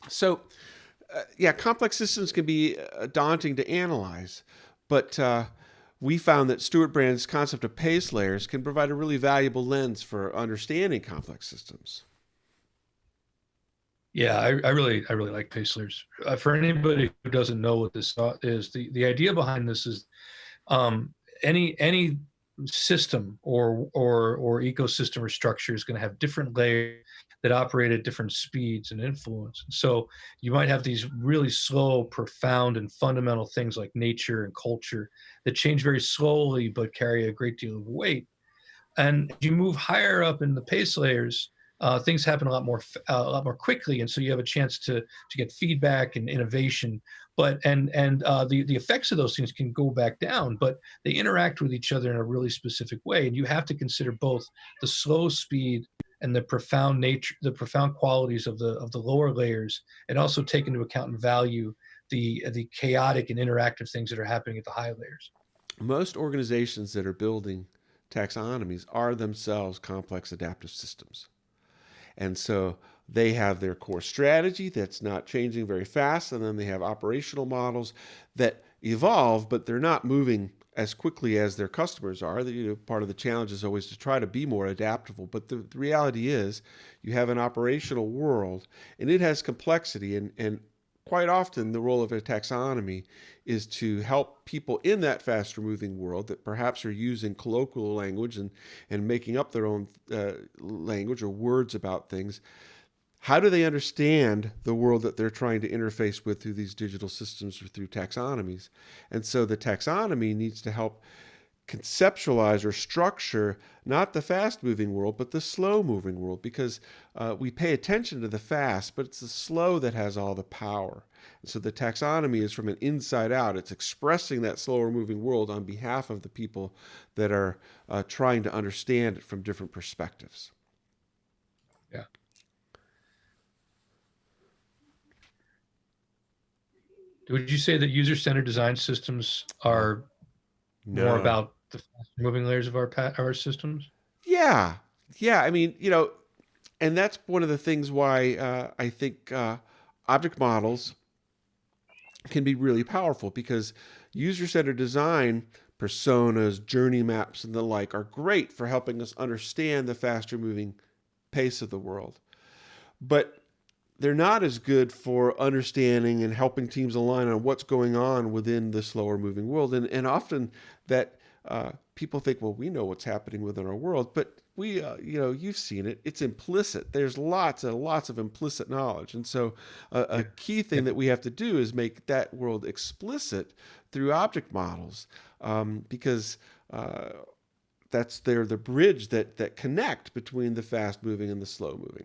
So, yeah, complex systems can be daunting to analyze, but we found that Stewart Brand's concept of pace layers can provide a really valuable lens for understanding complex systems. Yeah, I really like Pacelers. For anybody who doesn't know what this is, the idea behind this is um, any system or ecosystem or structure is going to have different layers that operate at different speeds and influence. So you might have these really slow, profound, and fundamental things like nature and culture that change very slowly but carry a great deal of weight. And as you move higher up in the pace layers, things happen a lot more quickly, and so you have a chance to get feedback and innovation. But the effects of those things can go back down, but they interact with each other in a really specific way, and you have to consider both the slow speed and the profound nature, the profound qualities of the lower layers, and also take into account and value the chaotic and interactive things that are happening at the high layers. Most organizations that are building taxonomies are themselves complex adaptive systems. And so they have their core strategy that's not changing very fast, and then they have operational models that evolve, but they're not moving as quickly as their customers are. Part of the challenge is always to try to be more adaptable. But the reality is, you have an operational world, and it has complexity, and quite often the role of a taxonomy is to help people in that faster moving world that perhaps are using colloquial language and making up their own language or words about things. How do they understand the world that they're trying to interface with through these digital systems or through taxonomies? And so the taxonomy needs to help conceptualize or structure not the fast moving world, but the slow moving world, because we pay attention to the fast, but it's the slow that has all the power. And so the taxonomy is from an inside out. It's expressing that slower moving world on behalf of the people that are trying to understand it from different perspectives. Yeah. Would you say that user-centered design systems Oh, are more no. about the fast moving layers of our systems? Yeah. Yeah. I mean, and that's one of the things why I think object models can be really powerful, because user-centered design, personas, journey maps, and the like are great for helping us understand the faster moving pace of the world. But they're not as good for understanding and helping teams align on what's going on within the slower moving world. And often that people think, well, we know what's happening within our world, but you've seen it. It's implicit. There's lots and lots of implicit knowledge. And so a Yeah. key Yeah. thing that we have to do is make that world explicit through object models, because that's the bridge that connect between the fast moving and the slow moving.